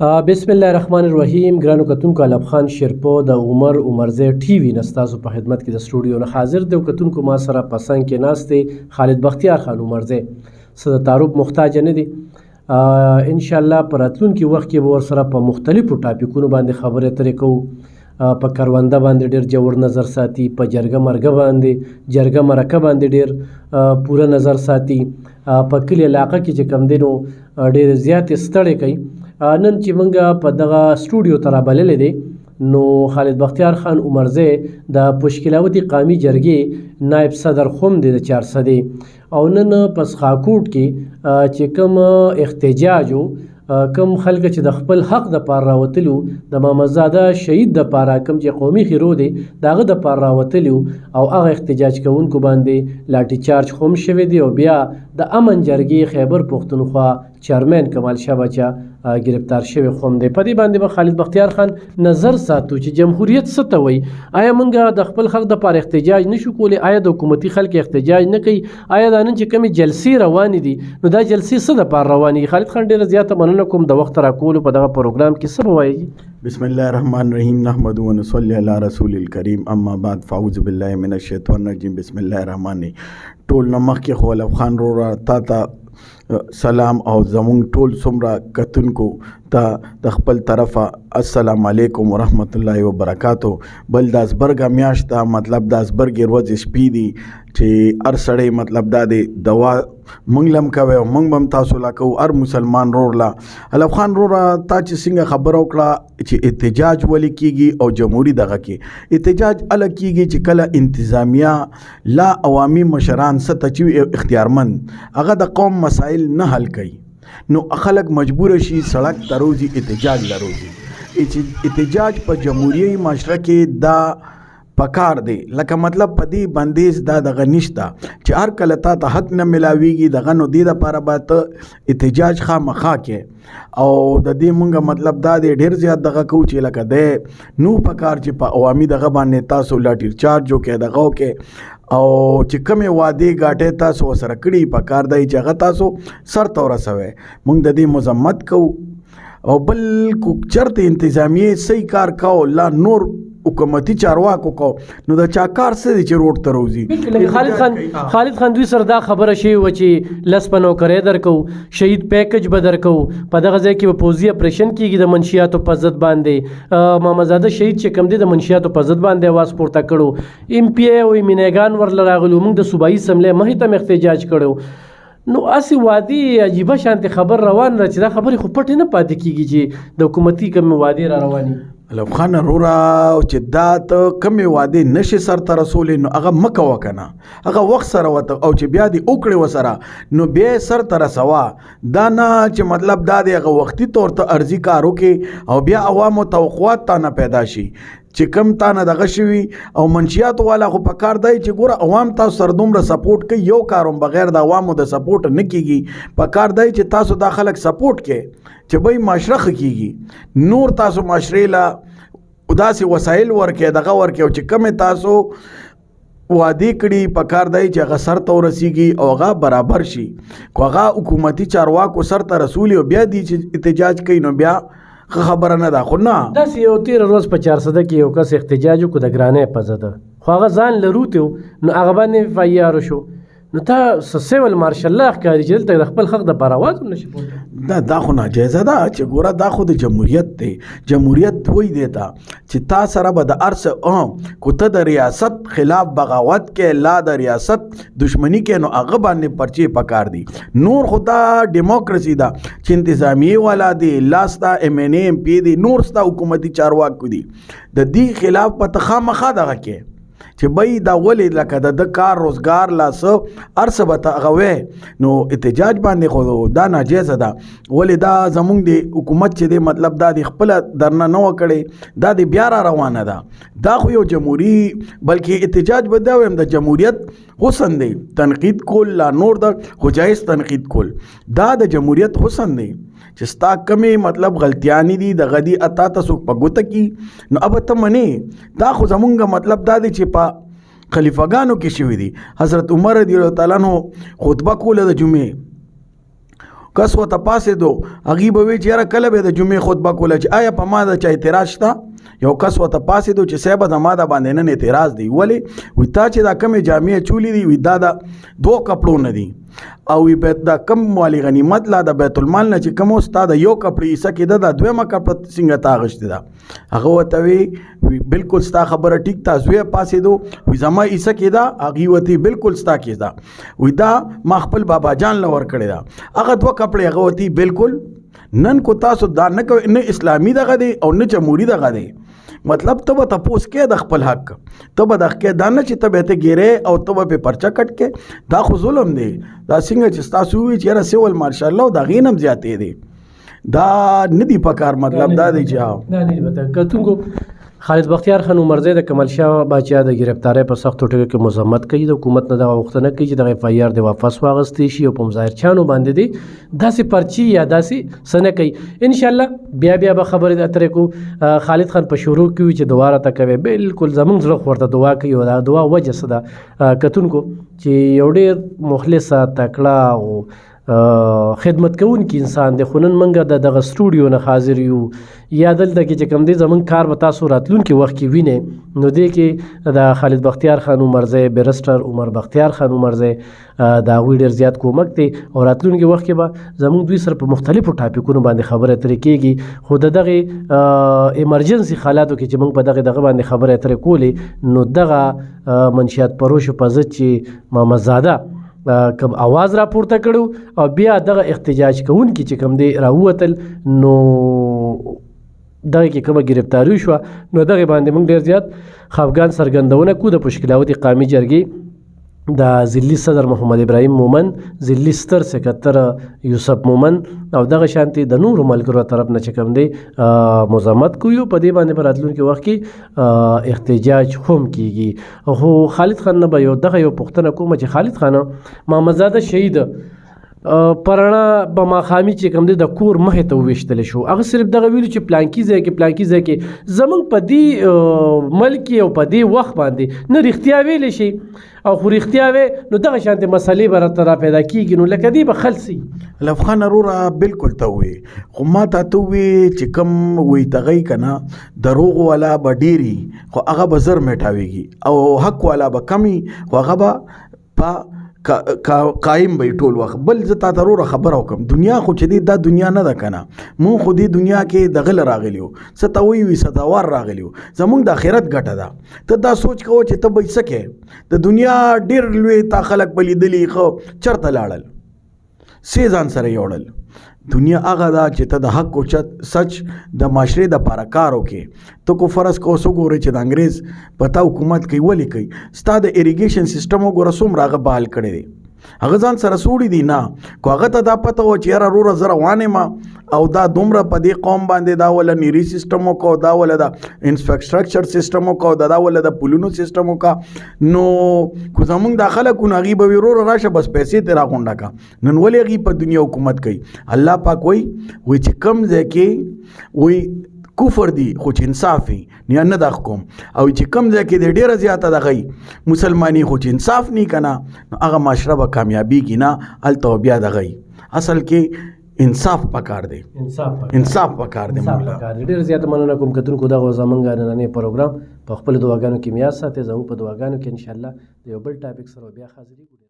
بسم الله الرحمن الرحیم. ګرانو کتونکو، علب خان شیرپو د عمرزی ټي وي نه ستاسو په خدمت کې د سټوډیو نه حاضر دی. کتونکو ما سره په څنګ کې ناست دی خالد بختیار خان عمرزی، څه د تعارف محتاج نه دی. انشاءالله په راتلونکي وخت کې به ورسره په مختلفو ټاپکونو باندې خبرې اترې کوو. په کرونده باندې ډېر جوړ نظر ساتي، په جرګه مرګه باندې جرګه مرکه باندې ډېر پوره نظر ساتي، په کلي علاقه کې چې کوم دی نو ډېر زیاتې ستړې کوي. نن چې موږ په دغه سټوډیو ته رابللی دی نو خالد بختیار خان عمرزی د پشکلاوتي قومي جرګې نایب صدر خوم دی د چارسدې، او نن په سخاکوټ کې چې کوم احتجاج و، کم خلک چې د خپل حق د پاره راوتلي د محمدزاده شهید د پاره کوم چې قومي خیرو دی د هغه د پاره راوتلي او هغه احتجاج کوونکو باندې لاټي چارج خوم شوی دی، او بیا د امن جرګې خیبر پښتونخوا چیرمن کمال شاه بچا گرفتار شوی خوم دی. په دې باندې به خالد بختیار خان نظر ساتو چې جمهوریت څه ته وایي. آیا موږ د خپل حق د پاره احتجاج نشو کولی؟ آیا د حکومتي خلک احتجاج نه کوي؟ آیا دا نن چې کومې جلسې روانې دي نو دا جلسې څه د پاره روانې؟ خالد خان ډېره زیاته مننه کوم د وخت راکولو په دغه پروګرام کې. څه به وایي؟ بسم الله الرحمن الرحیم، نحمد و نصلی علی رسول الکریم، اما بعد فاعوذ بالله من الشیطان الرجیم، بسم الله الرحمن الرحیم. ټول نه مخکې خو علب خان رورا تا ته سلام او زمونږ ټول څومره کتونکو ته د خپل طرفه السلام علیکم ورحمت الله وبرکاتو. بل د ازبرګه میاشت ده، مطلب د ازبرګې ورځې شپې دي چې هر سړی مطلب دا دی دوا موږ لم کوي او موږ هم تاسو لا کوو، هر مسلمان رور لا. علب خان روره تا چې څنګه خبره وکړه چې احتجاج ولې کیږي او جمهوری دغه کې احتجاج ال کیږي چې کله انتظامیه لا عوامي مشران ستچوي اختیارمند هغه د قوم مسائل نه حل کوي نو خلک مجبور شي سړک ته روزي احتجاج لروزي. احتجاج په جمهوریت معاشره کې دا پکار دی، لکه مطلب په دې بندیز دا دغه نشته چې هر کله تا ته حق نه ملاویږي دغه نو دې دپاره به ته احتجاج خامخا کې او د دې مونږ مطلب دا دی ډېر زیات دغه کوو چې لکه دی نو پکار چې په عوامي دغه باندې تاسو لاټیر چارج وکړئ دغه وکړئ او چې کومې وعدې ګاټې تاسو ورسره کړي پکار دی چې هغه تاسو سر ته ورسوئ. مونږ د دې مذمت کوو او بل کو چرته انتظامیه صحیح کار کوو لا نور حکومتي چارواکو کو نو د چا کار څه دی چې روډ ته روزي. خالد خان دوی سره دا خبره شوې وه چې لس په نوکرۍ درکو، شهید پیکج به درکو، په دغه ځای کې به پوځي اپریشن کېږي د منشیاتو په ضد باندې. محمدزاده شهید چې کوم دی د منشیاتو په ضد باندې اواز پورته کړو، ایم پی ای او مینیګان ورله راغلو، موږ د صوبایي اسمبلۍ مخې ته احتجاج کړو. نو اسې وعدې عجیبه شانتې خبر روان را چې دا خبرې خو پټې نه پاتې کېږي چې د حکومتي کومې وعدې را روانې. علب خان رورا چې دا ته کمې وعدې نشي سرته رسولی نو هغه مه کوه که نه، هغه وخت سره وته او چې بیا دې وکړې ورسره نو بیا یې سرته رسوه. دا نه چې مطلب دا دی هغه وختي طور ته عرضي کار وکړي او بیا عوامو توقعات تا نه پیدا شي چې کم تا نه دغه شوي او منشیاتو والا خو په کار دی چې ګوره عوام تاسو سره دومره سپورټ کوي، یو کار هم بغیر د عوامو د سپورټ نه کېږي. په کار دی چې تاسو دا خلک سپورټ کې چې بای معاشره ښه کېږي، نور تاسو معاشرې له داسې وسایل ورکې دغه ورکې او چې کمې تاسو وعدې کړي په کار دی چې هغه سر ته ورسیږي او هغه برابر شي. خو هغه حکومتي چارواکو سر ته رسولي او بیا دی چې احتجاج کوي نو بیا خبره نه ده. خو نه داسې یو تېره ورځ په چارسده کې یو کس احتجاج وکړو د ګرانۍ په ضد، خو هغه ځان لروتی و نو هغه باندې فیار شو. نو تا سیول مارشل الله ښکاري چې دلته د خپل حق دپاره اواز هم نشي پورته. دا خو ناجایزه ده چې ګوره دا خو د جمهوریت دی. جمهوریت وایي دی ته چې تا سره به د هر څه کو ته د ریاست خلاف بغاوت کې لا د ریاست دشمنی کې نو هغه باندې پرچې پکار دي. نور خو دا ډیموکراسي ده چې انتظامیه والا دی، لا ستا ایم این اے ایم پی دی، نور ستا حکومتي چارواکو دي، د دې خلاف په ته خامخا دغه کې چې بای دا ولې لکه د کار روزګار لاسه هر څه به ته هغه وی نو احتجاج باندې خو دا ناجیزه ده. ولې دا زمونږ د حکومت چې دی مطلب دا د خپله درنه نه وکړې دا د بیا را روانه ده. دا خو یو جمهوري بلکې احتجاج به دا ویم د جمهوریت حسن دی، تنقید کول لا نور د خو جایز تنقید کول دا د جمهوریت حسن دی چې ستا کمې مطلب غلطیانی دي دغه دي اتا ته څوک په ګوته کي نو اب ته منې. دا خو زمونږ مطلب دا دی چې په خلیفګانو کې شوي دي. حضرت عمر رضی الله تعالی عنہ خطبه کوله د جمعې کس ورته پاڅېدو هغوی به وایي چې یاره کله به د جمعې خطبه کوله چې آیا په ما د چا اعتراض شته. یو کس ورته پاڅېدو چې صاحبه زما د باندې نن اعتراض دی. ولې؟ وایي تا چې دا کمې جامې چولې دي وایي دا د 2 کپړو نه دي او دا کم مالی غنیمت لا د بیت المال نه چې کوم ستا د 1 کپړې حصه کېده دا 2مه کپړه څنګه تا اخیستې ده. هغه ورته وایي بالکل ستا خبره ټیک ده. زوی پاڅېدو وایي زما حصه کېده. هغې ورته بالکل ستا کېده. وایي دا ما خپل بابا جان له ورکړې ده. هغه 2 کپړې هغه ورته بالکل نن کو تاسو دا نه کوئ، نه اسلامي دغه دی او نه جمهوري دغه دی. مطلب ته به تپوس کې د خپل حق، ته به دغه کې دا نه چې ته به ته ګیرې او ته به په پرچه کټ کې. دا خو ظلم دی. دا څنګه چې تاسو وایي چې یاره سیول ماشاءالله د هغې نه هم زیاتې دی. دا نه دی پکار. مطلب دا دی چې دا نه دی کتونکو خالد بختیار خان عمرزی د کمال شاه باچا د گرفتاری په سختو ټکو کې مذمت کوي. د حکومت نه دغه غوښتنه کوي چې دغه FIR د واپس واغستې شي او په مظاهر چانو باندې دی داسې پرچی یا داسې څه نه کوي. انشاءالله بیا به خبرې اترې کو. خالد خان په شروع کې وي چې دعا راته کوي. بالکل زمونږ زړه خو ورته دعا کوي او دا دعا وجه څه ده کتونکو چې یو ډېر مخلصه تکړه او خدمت کوونکی انسان دی. خو نن موږ د دغه سټوډیو نه حاضر یو یا دلته کې چې کوم دی زمونږ کار به تاسو راتلونکي وخت کې وینئ نو دې کې د خالد بختیار خان عمرزی بیرسټر عمر بختیار خان عمرزی د هغوی ډېر زیات کومک دی او راتلونکي وخت کې به زمونږ دوی سره په مختلفو ټاپکونو باندې خبرې اترې کېږي. خو د دغې ایمرجنسي حالاتو کې چې موږ په دغه باندې خبرې اترې کولې نو دغه منشیات پروشو په ضد چې محمد زاده کم आवाज را پورته کړو او بیا دغه احتجاج کوونکي چې کوم دی راووتل نو دغه کې کومه ګرفتاری شوه نو دغه باندې موږ ډېر زیات خفګان څرګندونه کوو. د پشکلاوتي قومي جرګې د ضلعي صدر محمد ابراهیم مومن، ضلعي ستر سکتر یوسف مومن او دغه شانتي د نورو ملګرو طرف نه چې کوم دی مزاحمت کوي او په دې باندې به راتلونکي وخت کې احتجاج هم کیږي. خو خالد خان نه به یو پوښتنه کوم چې خالد خان محمد زاده شهید پرانا به ماښامي چې کوم دی د کور مخې ته وویشتلی شو. هغه صرف دغه ویلو چې پلانکي ځای کې زمونږ په دې ملک او په دې وخت باندې نه رښتیا ویلی شي او خو رښتیا وی نو دغه شانتې مسلې به راته را پیدا کېږي نو لکه دې به خلصي. لفخان وروره بالکل ته ووی خو ما ته ووی چې کوم وی دغه که نه دروغ والا به ډېري خو هغه به زر میټاویږي او حق والا به کمی خو هغه به په قایم به ټول وخت. بل زه تا ته وروره خبره وکړم دنیا خو چې دی دا دنیا نه ده که نه. مونږ خو دې دنیا کې دغه له راغلي یو څه ته وایي ستاوار راغلي یو. زمونږ د آخرت ګټه ده. ته دا سوچ کوه چې ته به څه کوې. د دنیا ډېر لوی تا خلک به لیدلي خو چېرته لاړل سې ځان سره یوړل. دنیا هغه ده چې ته د حق او سچ د معاشرې دپاره کار وکړې. ته کو فرض کو اوس وګورې چې د انګریز په تا حکومت کوي ولې کوي. ستا د اریګیشن سیسټم وګوره څومره هغه بحال کړی دی. هغه ځان سره سوړي دي نه کو هغه ته دا پته و چې یاره وروره زه روان یم او دا دومره په دې قوم باندې دا وله نیري سیسټم وکړو دا وله د انفراسترکچر سیسټم وکړو دا وله د پلونو سیسټم وکړه نو خو زمونږ دا خلک نو هغوی به وي وروره راشه بس پیسې ترې راغونډه کړه. نن ولې هغوی په دنیا حکومت کوي. الله پاک وایي چې کوم ځای کې وایي کفر دی خو چې انصاف وي نه دا کوم او چې کم ځای کې د ډېره زیاته دغه مسلماني خو چې انصاف نه کنه نو هغه معاشره به کامیابیږي نه. هلته بیا دغه اصل کې انصاف پکار دی. انصاف پکار دی. ډېر زیات مننه کوم کتونکو دغه زمونږ نننی پروګرام په خپلو دعاګانو کې مې یاد ساتئ. زموږ په دعاګانو کې انشاءالله د یو بل ټاپک سره بیا حاضرېږو.